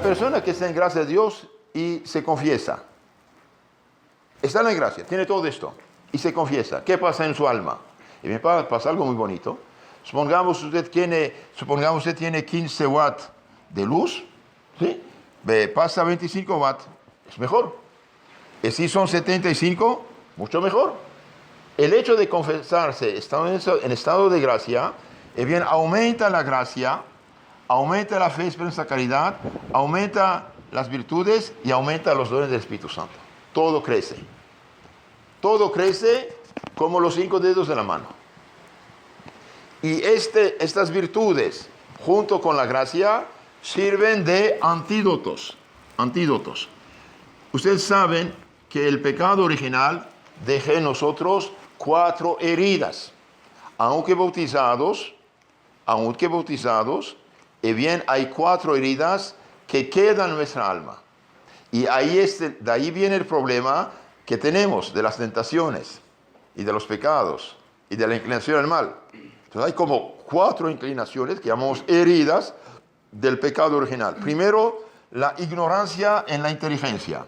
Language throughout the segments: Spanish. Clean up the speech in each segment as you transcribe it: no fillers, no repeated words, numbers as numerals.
persona que está en gracia de Dios y se confiesa, está en la gracia, tiene todo esto, y se confiesa, ¿qué pasa en su alma? Y me pasa algo muy bonito. Supongamos usted tiene 15 watts de luz, ¿sí? Pasa 25 watts, es mejor. Y si son 75, mucho mejor. El hecho de confesarse en estado de gracia, bien, aumenta la gracia, aumenta la fe, esperanza, caridad, aumenta las virtudes y aumenta los dones del Espíritu Santo. Todo crece. Todo crece como los 5 dedos de la mano. Y estas virtudes, junto con la gracia, sirven de antídotos. Antídotos. Ustedes saben que el pecado original deja en nosotros 4 heridas. Aunque bautizados, bien, hay 4 heridas que quedan en nuestra alma. Y de ahí viene el problema que tenemos de las tentaciones y de los pecados y de la inclinación al mal. Entonces hay como 4 inclinaciones que llamamos heridas del pecado original. Primero, la ignorancia en la inteligencia.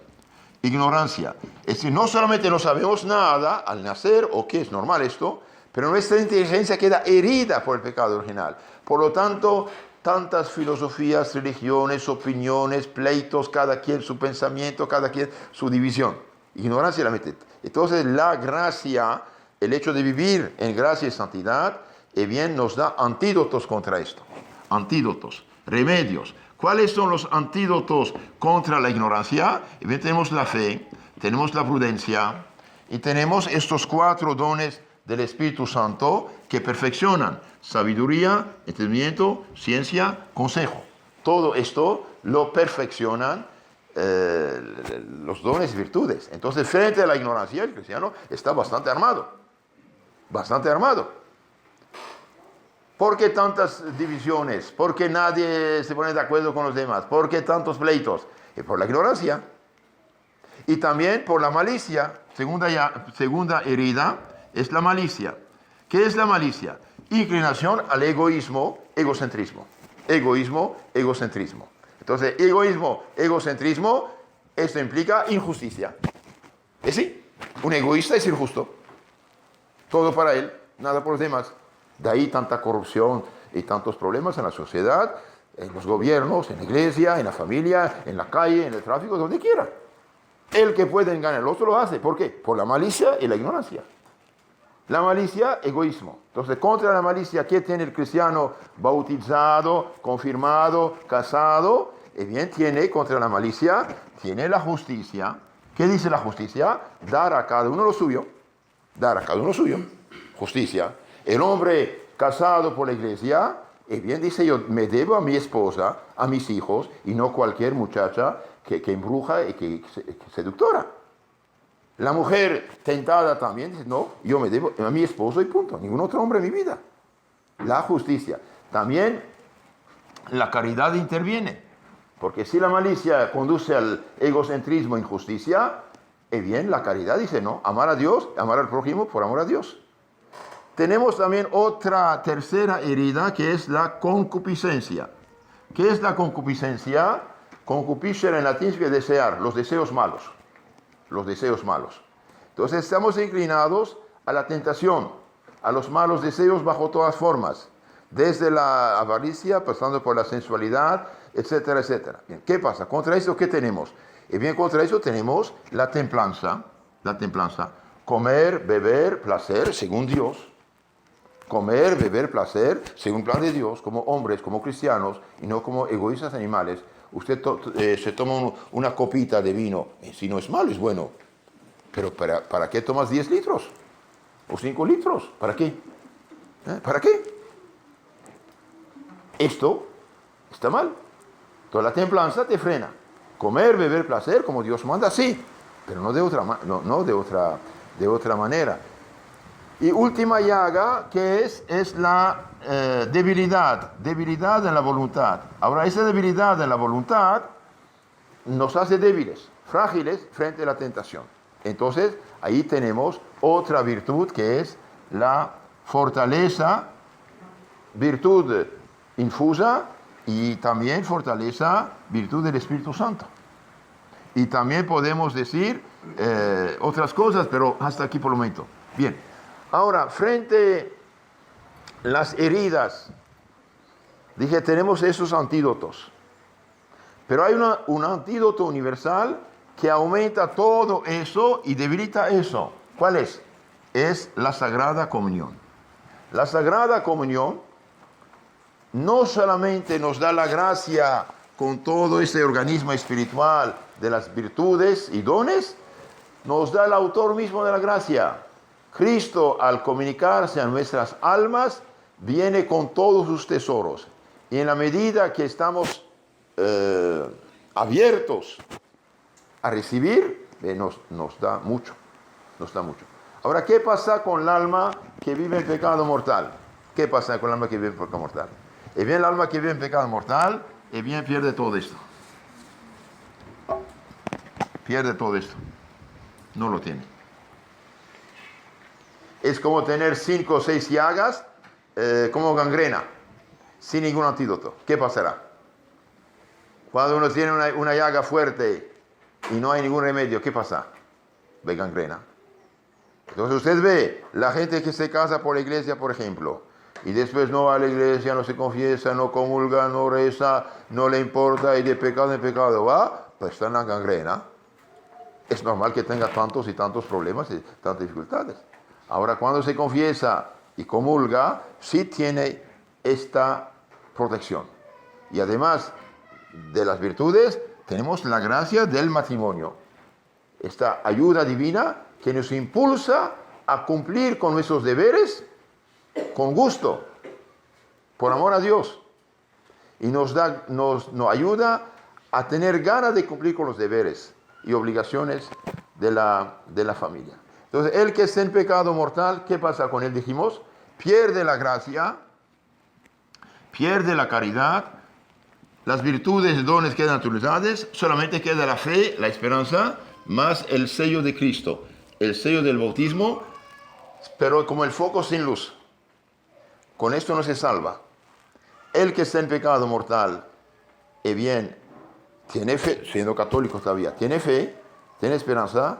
Ignorancia. Es decir, no solamente no sabemos nada al nacer, o que es normal esto, pero nuestra inteligencia queda herida por el pecado original. Por lo tanto, tantas filosofías, religiones, opiniones, pleitos, cada quien su pensamiento, cada quien su división. Ignorancia en la mente. Entonces, la gracia, el hecho de vivir en gracia y santidad, bien, nos da antídotos contra esto. Antídotos, remedios. ¿Cuáles son los antídotos contra la ignorancia? Bien, tenemos la fe, tenemos la prudencia y tenemos estos 4 dones del Espíritu Santo que perfeccionan sabiduría, entendimiento, ciencia, consejo. Todo esto lo perfeccionan los dones y virtudes. Entonces, frente a la ignorancia, el cristiano está bastante armado. Bastante armado. ¿Por qué tantas divisiones? ¿Por qué nadie se pone de acuerdo con los demás? ¿Por qué tantos pleitos? Y por la ignorancia. Y también por la malicia. Segunda herida es la malicia. ¿Qué es la malicia? Inclinación al egoísmo, egocentrismo. Egoísmo, egocentrismo. Entonces, egoísmo, egocentrismo, esto implica injusticia. ¿Es sí? Un egoísta es injusto. Todo para él, nada por los demás. De ahí tanta corrupción y tantos problemas en la sociedad, en los gobiernos, en la iglesia, en la familia, en la calle, en el tráfico, donde quiera. El que puede engañar al otro lo hace. ¿Por qué? Por la malicia y la ignorancia. La malicia, egoísmo. Entonces, contra la malicia, ¿qué tiene el cristiano bautizado, confirmado, casado? Bien, tiene contra la malicia, tiene la justicia. ¿Qué dice la justicia? Dar a cada uno lo suyo. Dar a cada uno lo suyo. Justicia. El hombre casado por la iglesia, bien dice, yo me debo a mi esposa, a mis hijos, y no cualquier muchacha que embruja y que seductora. La mujer tentada también dice, no, yo me debo a mi esposo y punto, ningún otro hombre en mi vida. La justicia. También la caridad interviene, porque si la malicia conduce al egocentrismo e injusticia, bien, la caridad dice, no, amar a Dios, amar al prójimo por amor a Dios. Tenemos también otra tercera herida que es la concupiscencia. ¿Qué es la concupiscencia? Concupiscere en latín significa desear, los deseos malos. Los deseos malos. Entonces estamos inclinados a la tentación, a los malos deseos bajo todas formas, desde la avaricia, pasando por la sensualidad, etcétera, etcétera. Bien, ¿qué pasa? Contra eso, ¿qué tenemos? Y bien, contra eso tenemos la templanza, comer, beber, placer, según Dios. Comer, beber, placer, según el plan de Dios, como hombres, como cristianos, y no como egoístas animales. Usted se toma una copita de vino, si no es malo, es bueno. Pero ¿para qué tomas 10 litros? ¿O 5 litros? ¿Para qué? ¿Para qué? Esto está mal. Toda la templanza te frena. Comer, beber, placer, como Dios manda, sí, pero no de otra manera. Y última llaga, que es la debilidad en la voluntad. Ahora, esa debilidad en la voluntad nos hace débiles, frágiles frente a la tentación. Entonces, ahí tenemos otra virtud que es la fortaleza, virtud infusa y también fortaleza, virtud del Espíritu Santo. Y también podemos decir otras cosas, pero hasta aquí por el momento. Bien, ahora, frente a las heridas, dije, tenemos esos antídotos. Pero hay un antídoto universal que aumenta todo eso y debilita eso. ¿Cuál es? Es la Sagrada Comunión. La Sagrada Comunión no solamente nos da la gracia con todo ese organismo espiritual de las virtudes y dones, nos da el autor mismo de la gracia. Cristo, al comunicarse a nuestras almas, viene con todos sus tesoros. Y en la medida que estamos abiertos a recibir, nos da mucho. Nos da mucho. Ahora, ¿qué pasa con el alma que vive en pecado mortal? ¿Qué pasa con el alma que vive en pecado mortal? Y bien, el alma que vive en pecado mortal, y bien pierde todo esto. Pierde todo esto. No lo tiene. Es como tener 5 o 6 llagas, como gangrena, sin ningún antídoto. ¿Qué pasará? Cuando uno tiene una llaga fuerte y no hay ningún remedio, ¿qué pasa? Ve gangrena. Entonces usted ve la gente que se casa por la iglesia, por ejemplo, y después no va a la iglesia, no se confiesa, no comulga, no reza, no le importa, y de pecado en pecado va, pues está en la gangrena. Es normal que tenga tantos y tantos problemas y tantas dificultades. Ahora, cuando se confiesa y comulga, sí tiene esta protección. Y además de las virtudes, tenemos la gracia del matrimonio. Esta ayuda divina que nos impulsa a cumplir con nuestros deberes con gusto, por amor a Dios. Y nos ayuda a tener ganas de cumplir con los deberes y obligaciones de la familia. Entonces, el que está en pecado mortal, ¿qué pasa con él? Dijimos, pierde la gracia, pierde la caridad, las virtudes y dones quedan naturalizadas, solamente queda la fe, la esperanza, más el sello de Cristo, el sello del bautismo, pero como el foco sin luz. Con esto no se salva. El que está en pecado mortal, bien, tiene fe, siendo católico todavía, tiene fe, tiene esperanza,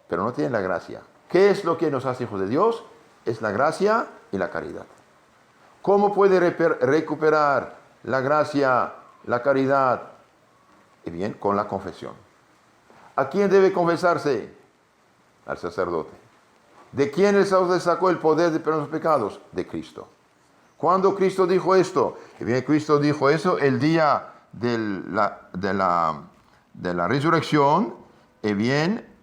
pero no tiene la gracia. ¿Qué es lo que nos hace hijos de Dios? Es la gracia y la caridad. ¿Cómo puede recuperar la gracia, la caridad? Bien, con la confesión. ¿A quién debe confesarse? Al sacerdote. ¿De quién el sacerdote sacó el poder de perdonar los pecados? De Cristo. ¿Cuándo Cristo dijo esto? Bien, Cristo dijo eso el día de la resurrección. Bien,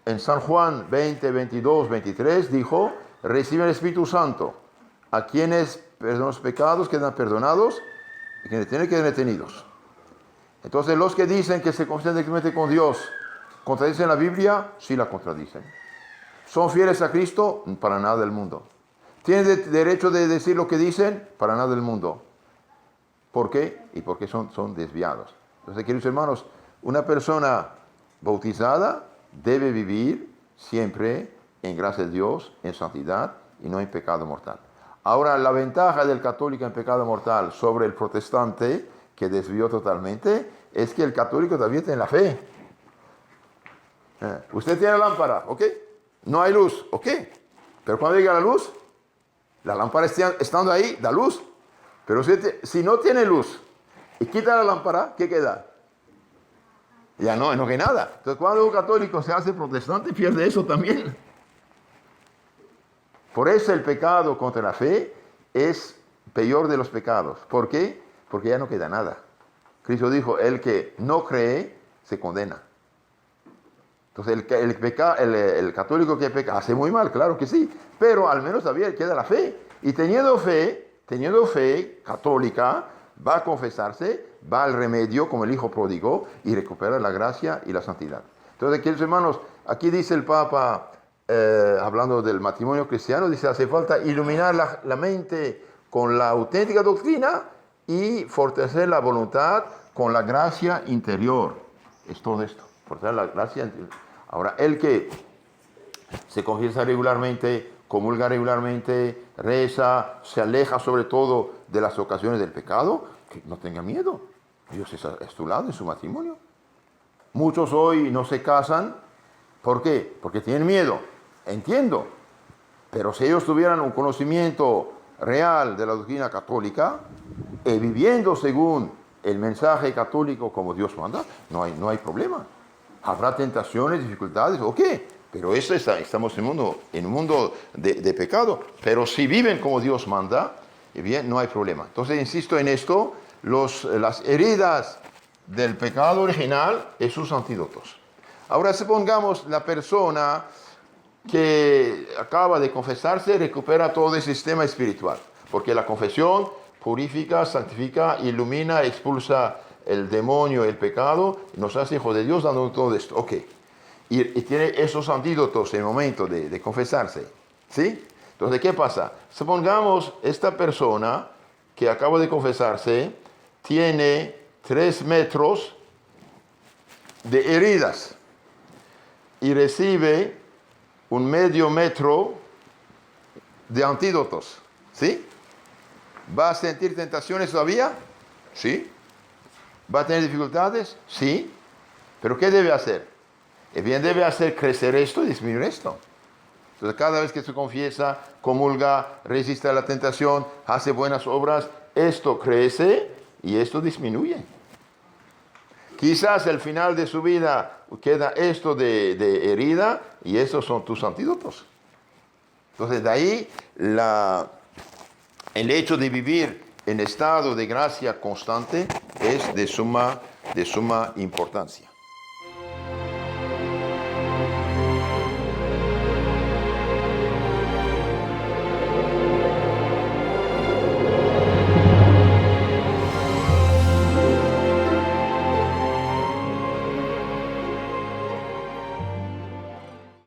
en San Juan 20, 22, 23 dijo, recibe el Espíritu Santo. A quienes perdonan los pecados quedan perdonados y quienes tienen quedan detenidos. Entonces los que dicen que se confiesan directamente con Dios, ¿contradicen la Biblia? Sí la contradicen. ¿Son fieles a Cristo? Para nada del mundo. ¿Tienen derecho de decir lo que dicen? Para nada del mundo. ¿Por qué? Y porque son desviados. Entonces, queridos hermanos, una persona bautizada debe vivir siempre en gracia de Dios, en santidad y no en pecado mortal. Ahora, la ventaja del católico en pecado mortal sobre el protestante, que desvió totalmente, es que el católico también tiene la fe. Usted tiene lámpara, ¿ok? No hay luz, ¿ok? Pero cuando llega la luz, la lámpara estando ahí, da luz. Pero si no tiene luz y quita la lámpara, ¿qué queda? Ya no hay nada. Entonces, cuando un católico se hace protestante, pierde eso también. Por eso el pecado contra la fe es peor de los pecados. ¿Por qué? Porque ya no queda nada. Cristo dijo, el que no cree, se condena. Entonces, el católico que peca hace muy mal, claro que sí, pero al menos todavía queda la fe. Y teniendo fe católica, va a confesarse, va al remedio como el hijo pródigo y recupera la gracia y la santidad. Entonces, queridos hermanos, aquí dice el Papa, hablando del matrimonio cristiano, dice, hace falta iluminar la mente con la auténtica doctrina y fortalecer la voluntad con la gracia interior. Es todo esto, fortalecer la gracia interior. Ahora, el que se confiesa regularmente, comulga regularmente, reza, se aleja sobre todo de las ocasiones del pecado, que no tenga miedo. Dios es a tu lado en su matrimonio. Muchos hoy no se casan. ¿Por qué? Porque tienen miedo. Entiendo. Pero si ellos tuvieran un conocimiento real de la doctrina católica, viviendo según el mensaje católico como Dios manda, no hay problema. Habrá tentaciones, dificultades, ok. Pero estamos en un mundo de pecado. Pero si viven como Dios manda, bien, no hay problema. Entonces, insisto en esto, las heridas del pecado original y sus antídotos. Ahora, supongamos la persona que acaba de confesarse recupera todo el sistema espiritual, porque la confesión purifica, santifica, ilumina, expulsa el demonio, el pecado, nos hace hijos de Dios dando todo esto. Ok. Y tiene esos antídotos en el momento de confesarse. ¿Sí? Entonces, ¿qué pasa? Supongamos esta persona que acaba de confesarse tiene 3 metros de heridas y recibe un medio metro de antídotos. ¿Sí? ¿Va a sentir tentaciones todavía? Sí. ¿Va a tener dificultades? Sí. ¿Pero qué debe hacer? Bien, debe hacer crecer esto y disminuir esto. Entonces, cada vez que se confiesa, comulga, resiste a la tentación, hace buenas obras, esto crece y esto disminuye. Quizás al final de su vida queda esto de herida y estos son tus antídotos. Entonces, de ahí el hecho de vivir en estado de gracia constante es de suma importancia.